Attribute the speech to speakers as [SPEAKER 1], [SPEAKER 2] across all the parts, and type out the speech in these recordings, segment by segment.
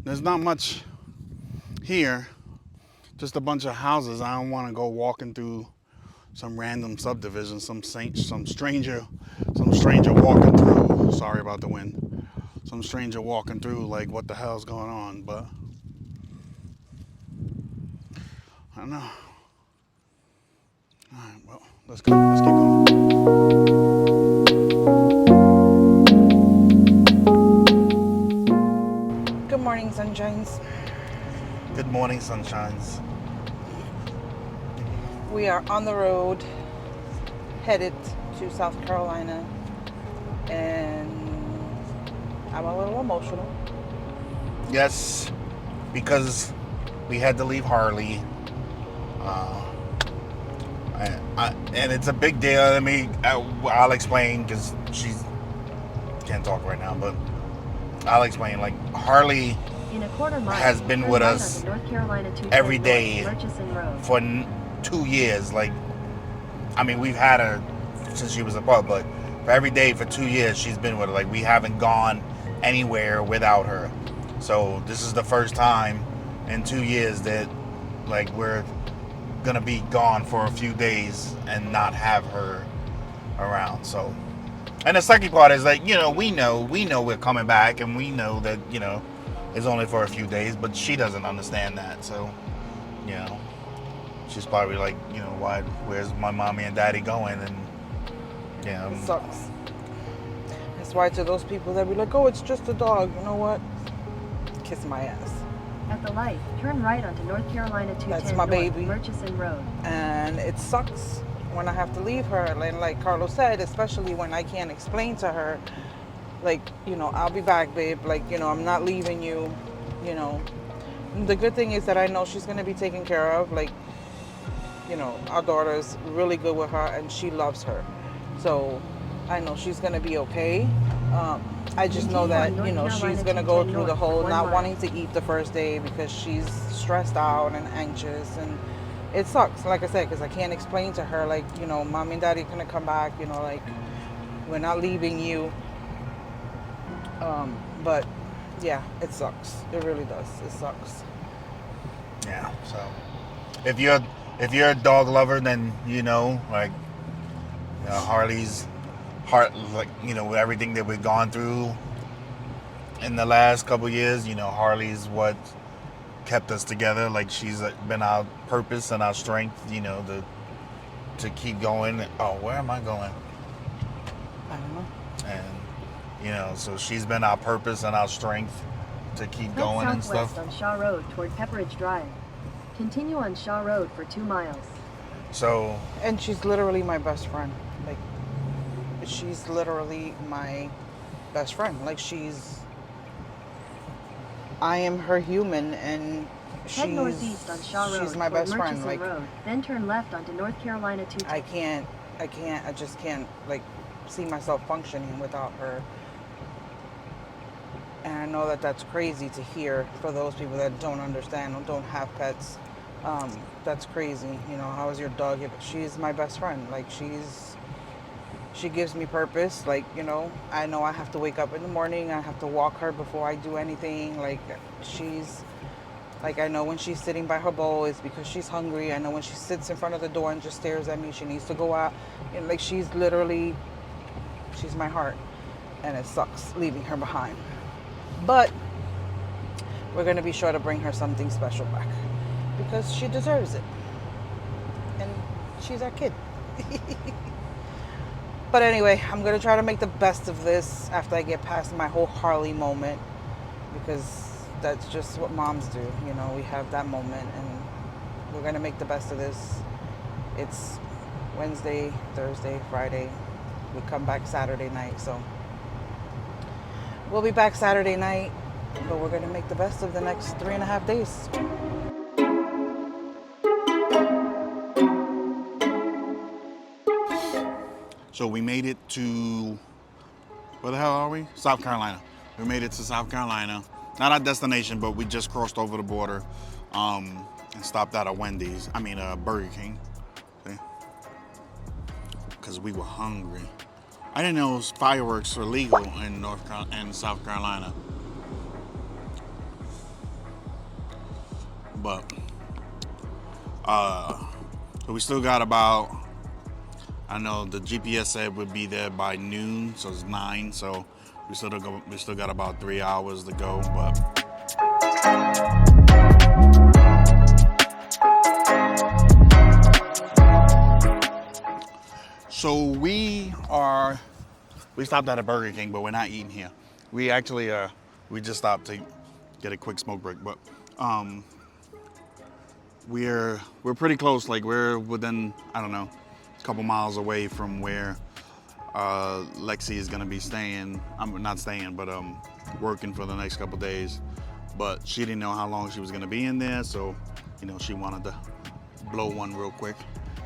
[SPEAKER 1] There's not much here, just a bunch of houses. I don't want to go walking through some random subdivision, some stranger walking through. Sorry about the wind. Some stranger walking through, like what the hell's going on? But I don't know. All right, well, let's go. Let's keep going.
[SPEAKER 2] Good morning, sunshines.
[SPEAKER 1] Good morning, sunshines.
[SPEAKER 2] We are on the road, headed to South Carolina, and I'm a little emotional.
[SPEAKER 1] Yes, because we had to leave Harley. And it's a big deal. I'll explain because she can't talk right now, but I'll explain. Like, Harley has been with us every day for 2 years. Like, we've had her since she was a pup, but for every day for 2 years she's been with her. Like, we haven't gone anywhere without her. So this is the first time in 2 years that, like, we're gonna be gone for a few days and not have her around. So, and the second part is, like, we know we're coming back, and we know that it's only for a few days, but she doesn't understand that. So, she's probably like, where's my mommy and daddy going? And
[SPEAKER 2] It sucks. That's why to those people that be like, oh, it's just a dog. You know what? Kiss my ass.
[SPEAKER 3] At the light, turn right onto North Carolina 210
[SPEAKER 2] That's my baby.
[SPEAKER 3] Murchison Road.
[SPEAKER 2] And it sucks when I have to leave her. And like Carlos said, especially when I can't explain to her, like, I'll be back, babe. Like, I'm not leaving you. The good thing is that I know she's going to be taken care of. Like, our daughter's really good with her and she loves her. So I know she's going to be okay. I just know that, she's going to go through the whole not wanting to eat the first day because she's stressed out and anxious. And it sucks, like I said, because I can't explain to her, like, mom and daddy are going to come back, like, we're not leaving you. But yeah, it sucks. It really does. It sucks.
[SPEAKER 1] Yeah. So if you're a dog lover, then like, Harley's heart, like, everything that we've gone through in the last couple years, Harley's what kept us together. Like, she's been our purpose and our strength, to keep going. Oh, where am I going?
[SPEAKER 2] I don't know.
[SPEAKER 1] And so she's been our purpose and our strength to keep going and stuff.
[SPEAKER 3] On Shaw Road toward Pepperidge Drive. Continue on Shaw Road for 2 miles.
[SPEAKER 1] So,
[SPEAKER 2] and she's literally my best friend. Like, she's literally my best friend. Like, I am her human, and
[SPEAKER 3] Head northeast on Shaw Road
[SPEAKER 2] she's my best friend.
[SPEAKER 3] Murchison Road, then turn left onto North Carolina 210.
[SPEAKER 2] I just can't, like, see myself functioning without her. And I know that that's crazy to hear for those people that don't understand or don't have pets. That's crazy. How is your dog? She's my best friend. Like, she gives me purpose. Like, I know I have to wake up in the morning. I have to walk her before I do anything. Like, I know when she's sitting by her bowl, it's because she's hungry. I know when she sits in front of the door and just stares at me, she needs to go out. Like, she's my heart. And it sucks leaving her behind. But we're going to be sure to bring her something special back because she deserves it. And she's our kid. But anyway, I'm going to try to make the best of this after I get past my whole Harley moment, because that's just what moms do. We have that moment, and we're going to make the best of this. It's Wednesday, Thursday, Friday. We come back Saturday night, so we'll be back Saturday night, but we're going to make the best of the next 3.5 days.
[SPEAKER 1] So we made it to, where the hell are we? South Carolina. We made it to South Carolina. Not our destination, but we just crossed over the border and stopped at a Burger King. Because we were hungry. I didn't know fireworks were legal in South Carolina. But we still got about, I know the GPS said would be there by noon, so it's 9. So we still got about 3 hours to go. But so we stopped at a Burger King, but we're not eating here. We actually we just stopped to get a quick smoke break, but we're pretty close. Like we're within, I don't know, a couple miles away from where Lexi is gonna be staying. I'm not staying, but working for the next couple days. But she didn't know how long she was gonna be in there, so you know she wanted to blow one real quick.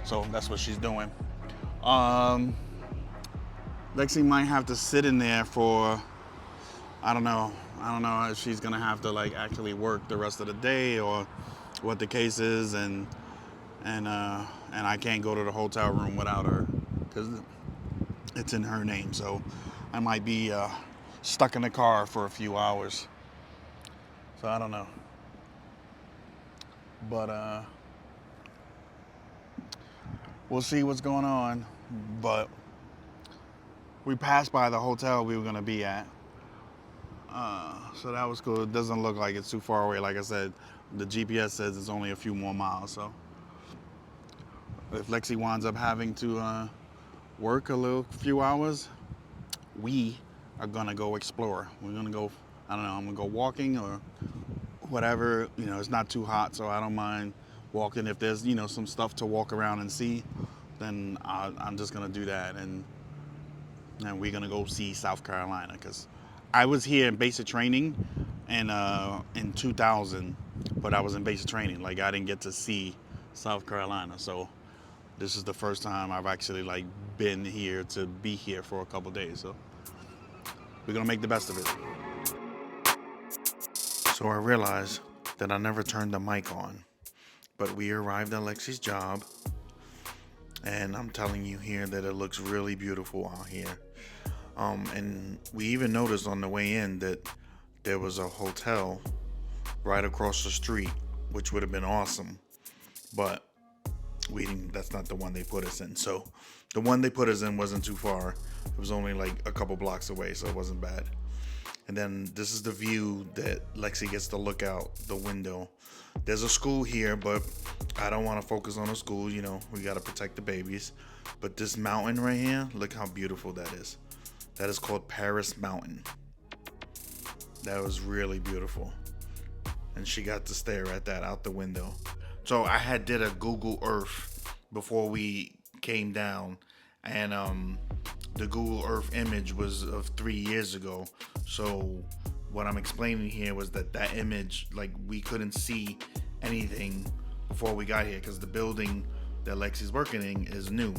[SPEAKER 1] So that's what she's doing. Lexi might have to sit in there for, I don't know if she's gonna have to like actually work the rest of the day or what the case is, and I can't go to the hotel room without her because it's in her name. So I might be stuck in the car for a few hours. So I don't know. But we'll see what's going on. But we passed by the hotel we were gonna be at. So that was cool. It doesn't look like it's too far away. Like I said, the GPS says it's only a few more miles. So if Lexi winds up having to work a few hours, we are gonna go explore. We're gonna go, I don't know, I'm gonna go walking or whatever. You know, it's not too hot, so I don't mind walking. If there's, you know, some stuff to walk around and see, then I'm just gonna do that. And we're gonna go see South Carolina, because I was here in basic training in 2000, but I was in basic training. Like I didn't get to see South Carolina, so this is the first time I've actually like been here to be here for a couple days. So we're gonna make the best of it. So I realized that I never turned the mic on, but we arrived at Lexi's job, and I'm telling you here that it looks really beautiful out here. And we even noticed on the way in that there was a hotel right across the street, which would have been awesome, but we didn't. That's not the one they put us in. So the one they put us in wasn't too far. It was only like a couple blocks away, so it wasn't bad. And then this is the view that Lexi gets to look out the window. There's a school here, but I don't want to focus on the school. You know, we got to protect the babies. But this mountain right here, look how beautiful that is. That is called Paris Mountain. That was really beautiful. And she got to stare at that out the window. So I did a Google Earth before we came down, and the Google Earth image was of 3 years ago. So what I'm explaining here was that image, like we couldn't see anything before we got here because the building that Lexi's working in is new.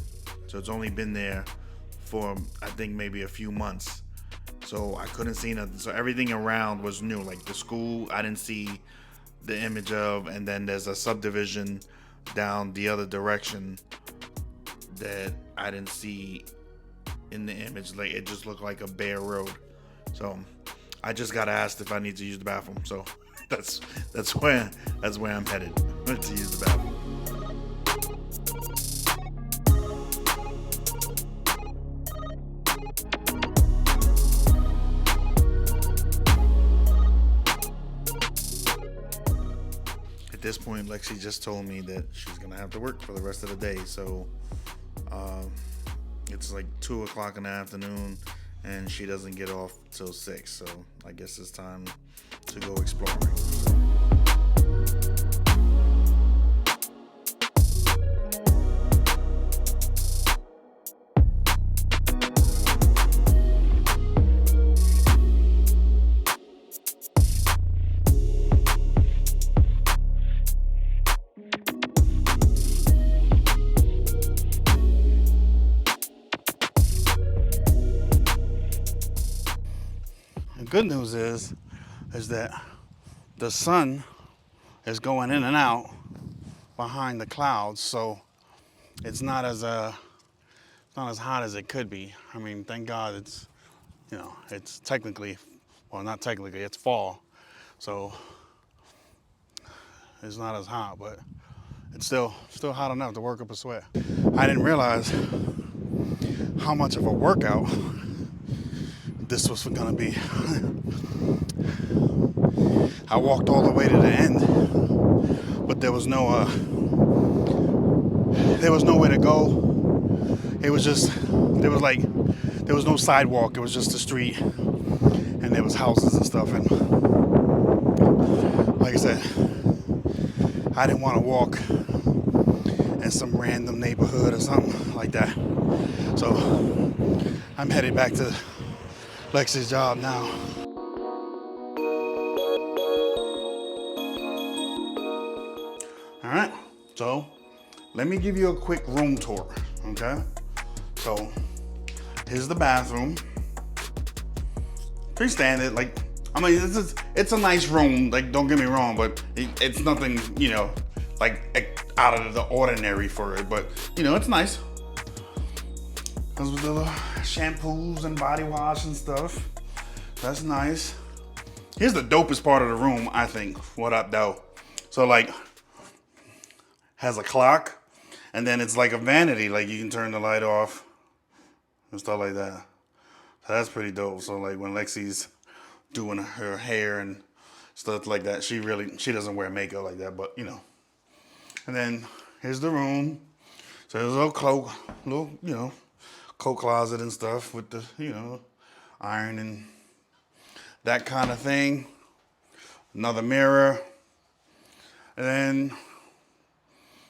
[SPEAKER 1] So it's only been there for I think maybe a few months. So I couldn't see nothing. So everything around was new. Like the school, I didn't see the image of, and then there's a subdivision down the other direction that I didn't see in the image. Like it just looked like a bare road. So I just got asked if I need to use the bathroom. So that's where I'm headed to use the bathroom. At this point, Lexi just told me that she's gonna have to work for the rest of the day. So it's like 2 o'clock in the afternoon, and she doesn't get off till 6. So I guess it's time to go exploring. Good news is that the sun is going in and out behind the clouds, so it's not as hot as it could be. I mean, thank God it's, you know, it's technically, well, not technically, it's fall, so
[SPEAKER 4] It's not as hot, but it's still hot enough to work up a sweat. I didn't realize how much of a workout this was gonna be. I walked all the way to the end, but there was nowhere to go. It was just, there was no sidewalk. It was just a street, and there was houses and stuff. And like I said, I didn't want to walk in some random neighborhood or something like that. So I'm headed back to Lexi's job now. All right, so let me give you a quick room tour, okay? So here's the bathroom. Pretty standard, like, I mean, it's a nice room, like, don't get me wrong, but it's nothing, you know, like out of the ordinary for it, but, you know, it's nice. Those with the little shampoos and body wash and stuff. That's nice. Here's the dopest part of the room, I think. What up, though? So, like, has a clock, and then it's like a vanity. Like, you can turn the light off and stuff like that. So that's pretty dope. So, like, when Lexi's doing her hair and stuff like that, she doesn't wear makeup like that, but, you know. And then here's the room. So there's a little you know, coat closet and stuff with the, you know, iron and that kind of thing. Another mirror. And then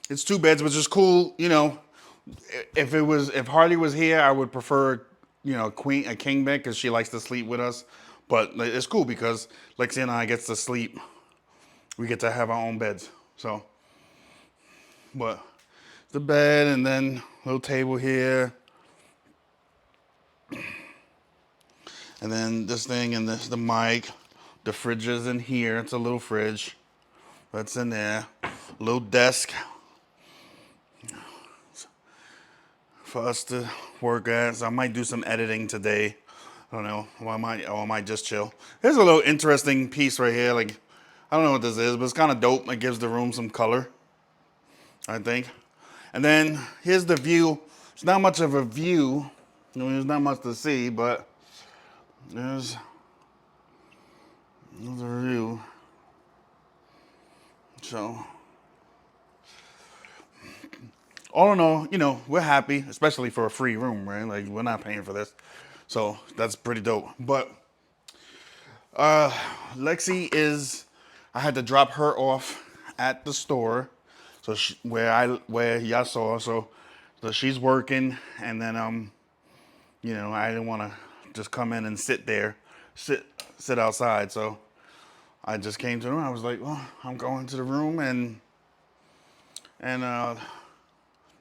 [SPEAKER 4] it's 2 beds, which is cool. You know, if Harley was here, I would prefer, you know, a king bed because she likes to sleep with us. But it's cool because Lexi and I gets to sleep. We get to have our own beds. So, but the bed and then little table here. And then this thing and the mic. The fridge is in here. It's a little fridge. That's in there. A little desk for us to work at. So I might do some editing today. I don't know. Or I might just chill. Here's a little interesting piece right here. Like, I don't know what this is, but it's kind of dope. It gives the room some color, I think. And then here's the view. It's not much of a view. I mean, there's not much to see, but there's a view. So, all in all, you know, we're happy, especially for a free room, right? Like, we're not paying for this. So, that's pretty dope. But, Lexi I had to drop her off at the store. So, where y'all saw. So she's working, and then, you know, I didn't want to just come in and sit outside. So, I just came to the room. I was like, well, I'm going to the room, and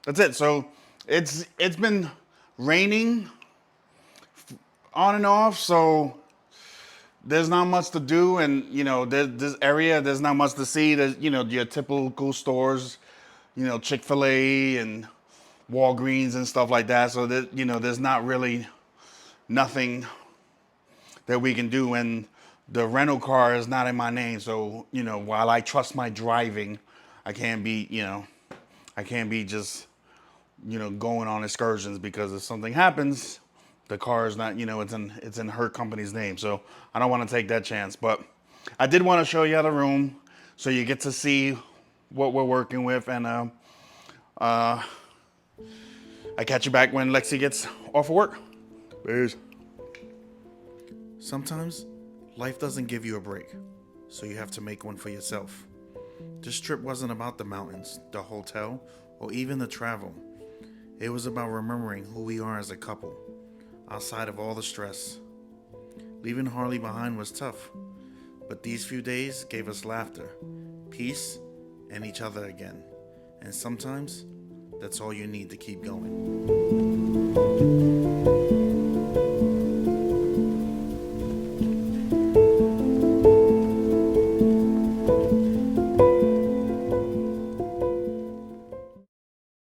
[SPEAKER 4] that's it. So it's been raining on and off, so there's not much to do, and you know, this area, there's not much to see. There's, you know, your typical stores, you know, Chick-fil-A and Walgreens and stuff like that. So that, you know, there's not really nothing that we can do, and the rental car is not in my name. So, you know, while I trust my driving, I can't be just, you know, going on excursions, because if something happens, the car is not, you know, it's in her company's name. So I don't want to take that chance. But I did want to show you the room so you get to see what we're working with. And I catch you back when Lexi gets off of work. Peace. Sometimes life doesn't give you a break, so you have to make one for yourself. This trip wasn't about the mountains, the hotel, or even the travel. It was about remembering who we are as a couple, outside of all the stress. Leaving Harley behind was tough, but these few days gave us laughter, peace, and each other again. And sometimes, that's all you need to keep going.